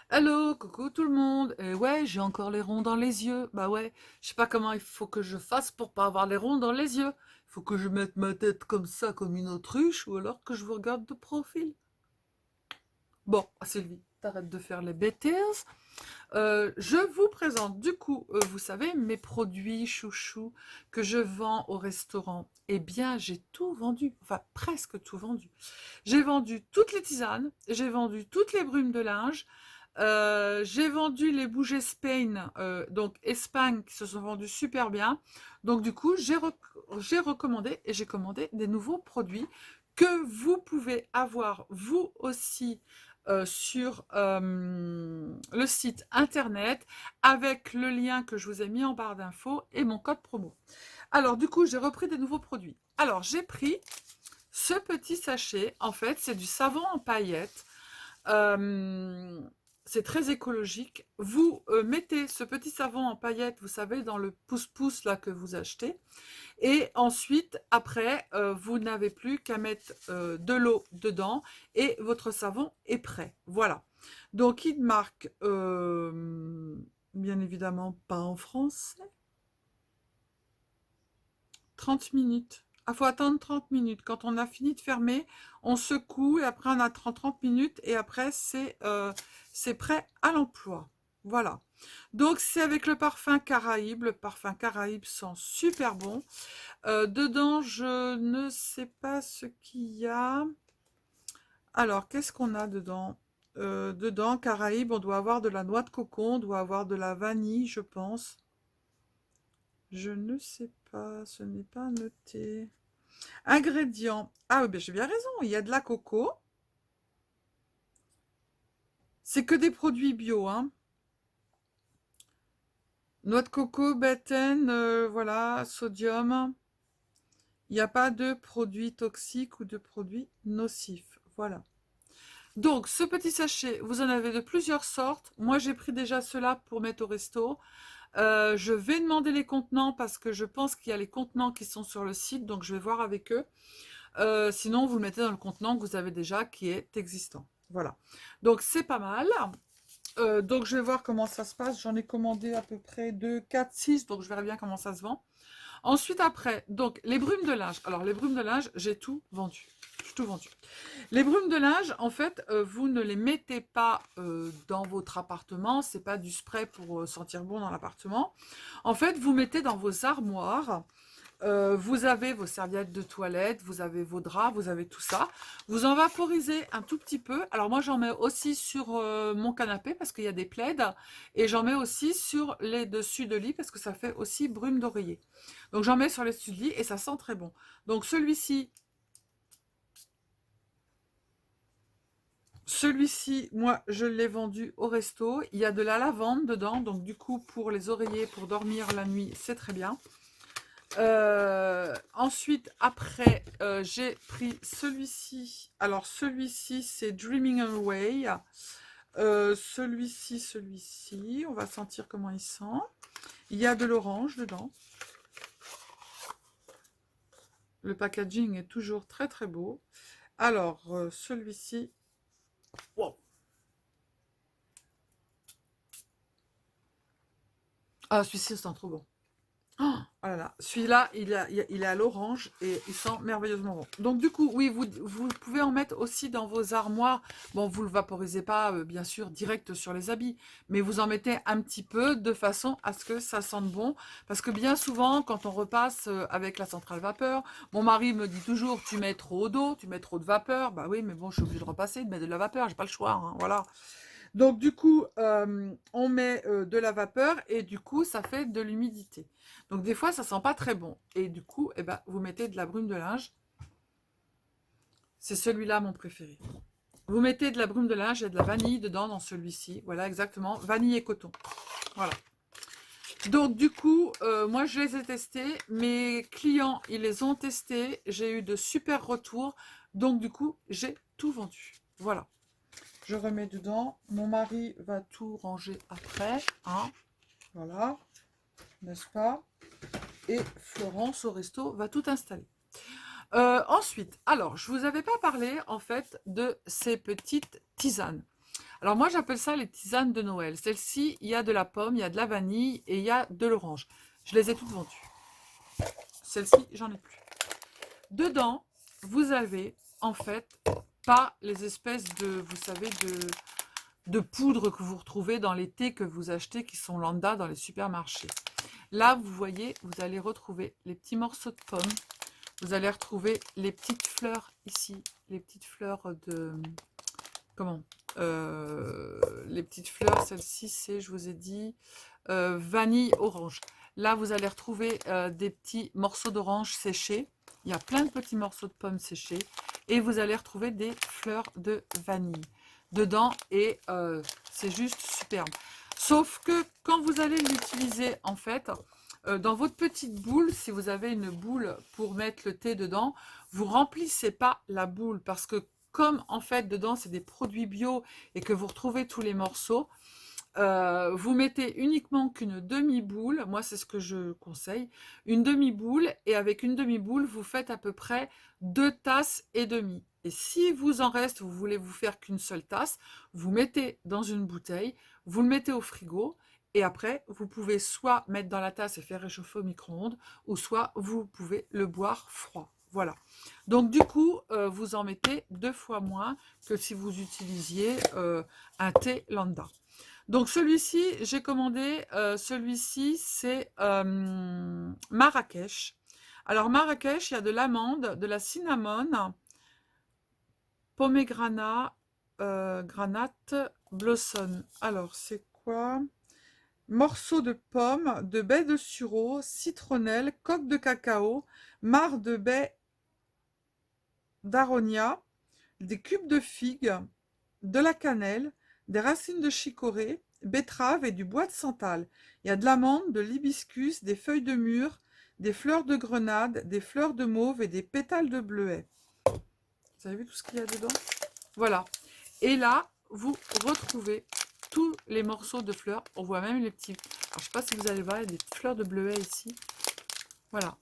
Hello, coucou tout le monde. Et ouais, j'ai encore les ronds dans les yeux. Bah ouais, je sais pas comment il faut que je fasse pour pas avoir les ronds dans les yeux. Il faut que je mette ma tête comme ça, comme une autruche, ou alors que je vous regarde de profil. Bon, Sylvie, t'arrêtes de faire les bêtises. Je vous présente du coup, vous savez, mes produits chouchous que je vends au restaurant. Eh bien, j'ai tout vendu, enfin presque tout vendu. J'ai vendu toutes les tisanes, j'ai vendu toutes les brumes de linge, j'ai vendu les bougies Spain, donc Espagne, qui se sont vendus super bien. Donc du coup, j'ai recommandé et j'ai commandé des nouveaux produits que vous pouvez avoir vous aussi sur le site internet avec le lien que je vous ai mis en barre d'infos et mon code promo. Alors du coup, j'ai repris des nouveaux produits. Alors j'ai pris ce petit sachet, en fait, c'est du savon en paillettes. Euh, c'est très écologique. Vous mettez ce petit savon en paillettes, vous savez, dans le pouce-pouce là que vous achetez. Et ensuite, après, vous n'avez plus qu'à mettre de l'eau dedans et votre savon est prêt. Voilà. Donc, il marque, bien évidemment, pas en français. 30 minutes. Il faut attendre 30 minutes. Quand on a fini de fermer, on secoue et après on attend 30 minutes et après c'est prêt à l'emploi. Voilà. Donc c'est avec le parfum Caraïbe. Le parfum Caraïbe sent super bon. Dedans, je ne sais pas ce qu'il y a. Alors, qu'est-ce qu'on a dedans? Dedans, Caraïbe, on doit avoir de la noix de coco, on doit avoir de la vanille, je pense. Je ne sais pas, ce n'est pas noté. Ingrédients. Ah oui, ben j'ai bien raison, il y a de la coco. C'est que des produits bio, hein. Noix de coco, bêten, voilà, sodium. Il n'y a pas de produits toxiques ou de produits nocifs. Voilà. Donc, ce petit sachet, vous en avez de plusieurs sortes. Moi, j'ai pris déjà cela pour mettre au resto. Je vais demander les contenants parce que je pense qu'il y a les contenants qui sont sur le site, donc je vais voir avec eux. Sinon, vous le mettez dans le contenant que vous avez déjà qui est existant. Voilà. Donc, c'est pas mal. Donc, je vais voir comment ça se passe. J'en ai commandé à peu près 2, 4, 6. Donc, je verrai bien comment ça se vend. Ensuite, après, donc, les brumes de linge. Alors, les brumes de linge, j'ai tout vendu. J'ai tout vendu. Les brumes de linge, en fait, vous ne les mettez pas dans votre appartement. C'est pas du spray pour sentir bon dans l'appartement. En fait, vous mettez dans vos armoires. Vous avez vos serviettes de toilette, vous avez vos draps, vous avez tout ça. Vous en vaporisez un tout petit peu. Alors moi, j'en mets aussi sur mon canapé parce qu'il y a des plaids. Et j'en mets aussi sur les dessus de lit parce que ça fait aussi brume d'oreiller. Donc j'en mets sur les dessus de lit et ça sent très bon. Donc celui-ci, moi, je l'ai vendu au resto. Il y a de la lavande dedans. Donc du coup, pour les oreillers, pour dormir la nuit, c'est très bien. Ensuite, après, j'ai pris celui-ci. Alors, celui-ci, c'est Dreaming Away. Celui-ci, on va sentir comment il sent. Il y a de l'orange dedans. Le packaging est toujours très très beau. Alors, celui-ci. Wow. Ah, celui-ci, c'est trop bon. Oh là là, celui-là, il est à l'orange et il sent merveilleusement bon. Donc du coup, oui, vous pouvez en mettre aussi dans vos armoires. Bon, vous ne le vaporisez pas, bien sûr, direct sur les habits, mais vous en mettez un petit peu de façon à ce que ça sente bon. Parce que bien souvent, quand on repasse avec la centrale vapeur, mon mari me dit toujours, tu mets trop d'eau, tu mets trop de vapeur. Bah oui, mais bon, je suis obligée de repasser, de mettre de la vapeur, j'ai pas le choix, hein, voilà. Donc du coup, on met de la vapeur et du coup, ça fait de l'humidité. Donc des fois, ça sent pas très bon. Et du coup, eh ben, vous mettez de la brume de linge. C'est celui-là mon préféré. Vous mettez de la brume de linge et de la vanille dedans dans celui-ci. Voilà, exactement. Vanille et coton. Voilà. Donc du coup, moi je les ai testés. Mes clients, ils les ont testés. J'ai eu de super retours. Donc du coup, j'ai tout vendu. Voilà. Je remets dedans. Mon mari va tout ranger après. Hein, voilà. N'est-ce pas? Et Florence au resto va tout installer. Ensuite, alors, je vous avais pas parlé en fait de ces petites tisanes. Alors moi, j'appelle ça les tisanes de Noël. Celle-ci, il y a de la pomme, il y a de la vanille et il y a de l'orange. Je les ai toutes vendues. Celle-ci, j'en ai plus. Dedans, vous avez en fait pas les espèces de, vous savez, de poudre que vous retrouvez dans les thés que vous achetez qui sont lambda dans les supermarchés. Là, vous voyez, vous allez retrouver les petits morceaux de pommes. Vous allez retrouver les petites fleurs ici, les petites fleurs de... Comment les petites fleurs, celle-ci, c'est, je vous ai dit, vanille orange. Là, vous allez retrouver des petits morceaux d'orange séchés. Il y a plein de petits morceaux de pommes séchés. Et vous allez retrouver des fleurs de vanille dedans. Et c'est juste superbe. Sauf que quand vous allez l'utiliser, en fait, dans votre petite boule, si vous avez une boule pour mettre le thé dedans, vous remplissez pas la boule parce que comme en fait dedans c'est des produits bio et que vous retrouvez tous les morceaux, vous mettez uniquement qu'une demi-boule, moi c'est ce que je conseille, une demi-boule, et avec une demi-boule vous faites à peu près 2 tasses et demie. Et si vous en reste, vous voulez vous faire qu'une seule tasse, vous mettez dans une bouteille, vous le mettez au frigo, et après vous pouvez soit mettre dans la tasse et faire réchauffer au micro-ondes, ou soit vous pouvez le boire froid. Voilà. Donc du coup, vous en mettez 2 fois moins que si vous utilisiez un thé lambda. Donc celui-ci, j'ai commandé, celui-ci c'est Marrakech. Alors Marrakech, il y a de l'amande, de la cinnamon, pomegranate, granate, blossom. Alors c'est quoi? Morceaux de pommes, de baies de sureau, citronnelle, coque de cacao, marc de baies d'aronia, des cubes de figues, de la cannelle, des racines de chicorée, betterave et du bois de santal. Il y a de l'amande, de l'hibiscus, des feuilles de mûre, des fleurs de grenade, des fleurs de mauve et des pétales de bleuet. Vous avez vu tout ce qu'il y a dedans? Voilà. Et là, vous retrouvez tous les morceaux de fleurs. On voit même les petits... Alors, je ne sais pas si vous allez voir, il y a des fleurs de bleuet ici. Voilà.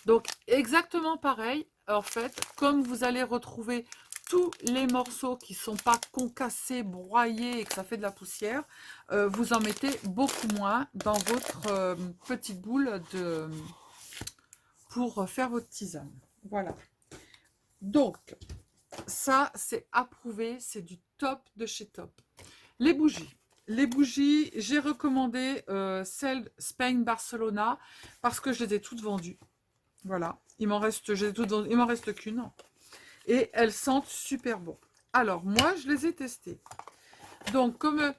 Donc, exactement pareil, en fait, comme vous allez retrouver tous les morceaux qui ne sont pas concassés, broyés et que ça fait de la poussière, vous en mettez beaucoup moins dans votre petite boule pour faire votre tisane. Voilà. Donc, ça, c'est approuvé, c'est du top de chez top. Les bougies. Les bougies, j'ai recommandé celles Spain Barcelona parce que je les ai toutes vendues. Voilà, il m'en reste qu'une. Et elles sentent super bon. Alors, moi, je les ai testées. Donc, comme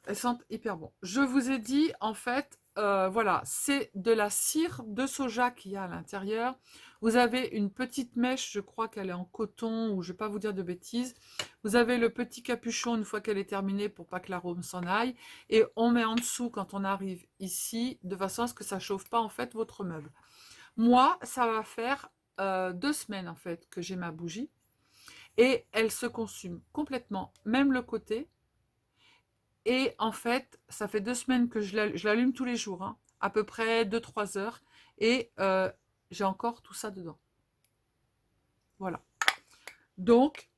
elles sentent hyper bon. Je vous ai dit, en fait, voilà, c'est de la cire de soja qu'il y a à l'intérieur. Vous avez une petite mèche, je crois qu'elle est en coton, ou je ne vais pas vous dire de bêtises. Vous avez le petit capuchon une fois qu'elle est terminée pour pas que l'arôme s'en aille. Et on met en dessous quand on arrive ici, de façon à ce que ça ne chauffe pas, en fait, votre meuble. Moi, ça va faire 2 semaines en fait que j'ai ma bougie et elle se consume complètement, même le côté. Et en fait, ça fait 2 semaines que je l'allume tous les jours, hein, à peu près 2-3 heures, et j'ai encore tout ça dedans. Voilà. Donc,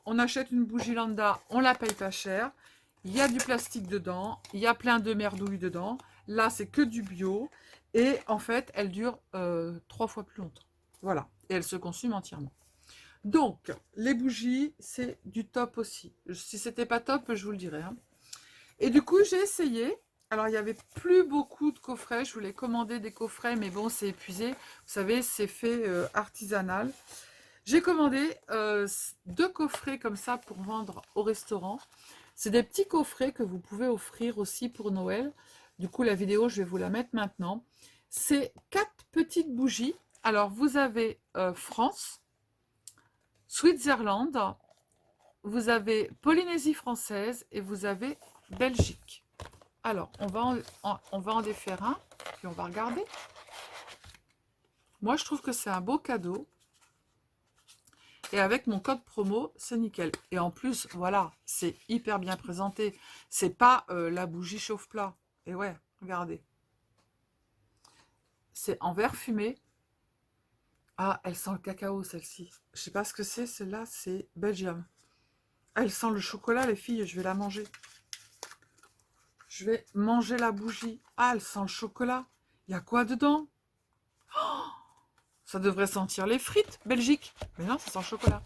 on achète une bougie lambda, on la paye pas cher. Il y a du plastique dedans, il y a plein de merdouilles dedans. Là, c'est que du bio. Et en fait, elle dure 3 fois plus longtemps. Voilà. Et elle se consume entièrement. Donc, les bougies, c'est du top aussi. Si c'était pas top, je vous le dirais. Hein. Et du coup, j'ai essayé. Alors, il n'y avait plus beaucoup de coffrets. Je voulais commander des coffrets, mais bon, c'est épuisé. Vous savez, c'est fait artisanal. J'ai commandé 2 coffrets comme ça pour vendre au restaurant. C'est des petits coffrets que vous pouvez offrir aussi pour Noël. Du coup, la vidéo, je vais vous la mettre maintenant. C'est 4 petites bougies. Alors, vous avez France, Switzerland, vous avez Polynésie française et vous avez Belgique. Alors, on va en défaire un, puis on va regarder. Moi, je trouve que c'est un beau cadeau. Et avec mon code promo, c'est nickel. Et en plus, voilà, c'est hyper bien présenté. C'est pas la bougie chauffe-plat. Et ouais, regardez. C'est en verre fumé. Ah, elle sent le cacao, celle-ci. Je sais pas ce que c'est, celle-là, c'est Belgium. Elle sent le chocolat, les filles, je vais la manger. Je vais manger la bougie. Ah, elle sent le chocolat. Il y a quoi dedans? Ça devrait sentir les frites, Belgique. Mais non, ça sent le chocolat.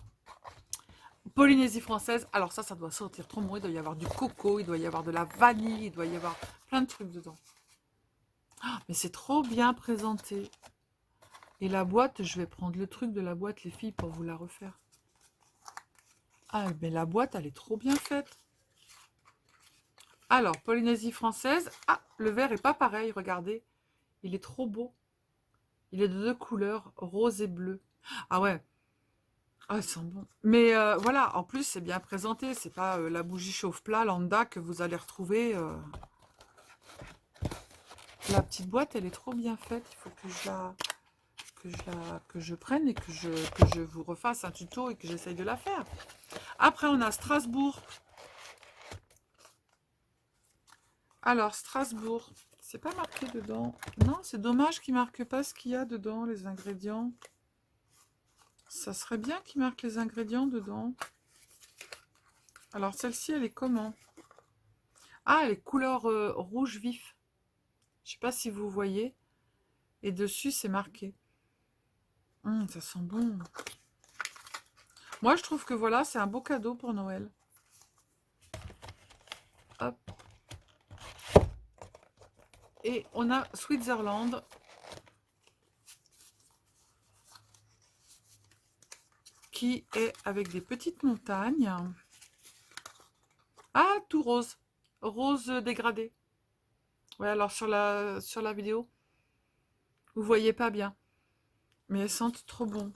Polynésie française, alors ça doit sentir trop bon. Il doit y avoir du coco, il doit y avoir de la vanille, il doit y avoir plein de trucs dedans. Ah, mais c'est trop bien présenté. Et la boîte, je vais prendre le truc de la boîte, les filles, pour vous la refaire. Ah, mais la boîte, elle est trop bien faite. Alors, Polynésie française. Ah, le verre est pas pareil, regardez. Il est trop beau. Il est de 2 couleurs, rose et bleu. Ah ouais. Ah, ils sont bons. Mais voilà, en plus, c'est bien présenté. C'est pas la bougie chauffe-plat lambda que vous allez retrouver. La petite boîte, elle est trop bien faite. Il faut que je prenne et que je vous refasse un tuto et que j'essaye de la faire. Après, on a Strasbourg. Alors, Strasbourg, c'est pas marqué dedans. Non, c'est dommage qu'ils ne marquent pas ce qu'il y a dedans, les ingrédients. Ça serait bien qu'ils marquent les ingrédients dedans. Alors, celle-ci, elle est comment? Ah, elle est couleur rouge vif. Je ne sais pas si vous voyez. Et dessus, c'est marqué. Ça sent bon. Moi, je trouve que voilà, c'est un beau cadeau pour Noël. Hop. Et on a Switzerland. Qui est avec des petites montagnes. Ah, tout rose. Rose dégradé. Ouais, alors sur la vidéo, vous voyez pas bien. Mais elles sentent trop bon.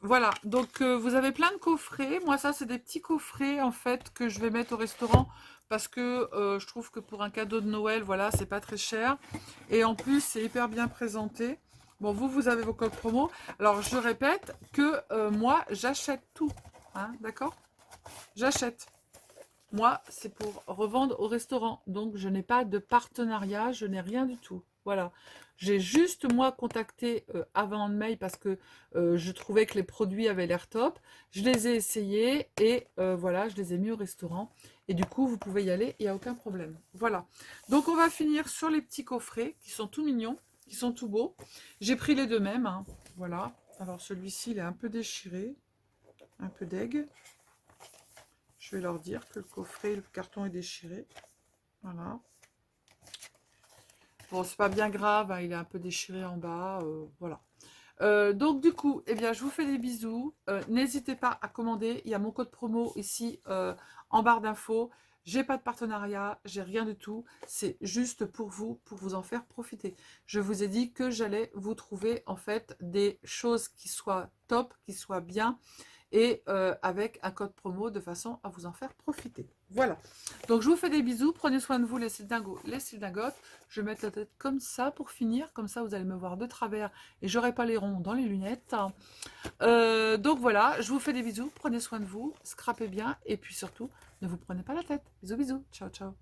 Voilà, donc vous avez plein de coffrets. Moi, ça, c'est des petits coffrets, en fait, que je vais mettre au restaurant. Parce que je trouve que pour un cadeau de Noël, voilà, c'est pas très cher. Et en plus, c'est hyper bien présenté. Bon, vous avez vos codes promo. Alors, je répète que moi, j'achète tout. Hein, d'accord? J'achète. Moi, c'est pour revendre au restaurant. Donc, je n'ai pas de partenariat, je n'ai rien du tout. Voilà. J'ai juste, moi, contacté avant de mail parce que je trouvais que les produits avaient l'air top. Je les ai essayés et voilà, je les ai mis au restaurant. Et du coup, vous pouvez y aller, il n'y a aucun problème. Voilà. Donc, on va finir sur les petits coffrets qui sont tout mignons, qui sont tout beaux. J'ai pris les deux mêmes. Hein. Voilà. Alors, celui-ci, il est un peu déchiré. Un peu deg. Je vais leur dire que le coffret, le carton est déchiré. Voilà. Bon, c'est pas bien grave, hein, il est un peu déchiré en bas. Voilà. Donc, du coup, eh bien, je vous fais des bisous. N'hésitez pas à commander. Il y a mon code promo ici en barre d'infos. J'ai pas de partenariat, j'ai rien du tout. C'est juste pour vous en faire profiter. Je vous ai dit que j'allais vous trouver en fait des choses qui soient top, qui soient bien. Et avec un code promo de façon à vous en faire profiter. Voilà. Donc, je vous fais des bisous. Prenez soin de vous, les cildingos, les cildingotes. Je vais mettre la tête comme ça pour finir. Comme ça, vous allez me voir de travers et j'aurai pas les ronds dans les lunettes. Donc, voilà. Je vous fais des bisous. Prenez soin de vous. Scrapez bien. Et puis, surtout, ne vous prenez pas la tête. Bisous, bisous. Ciao, ciao.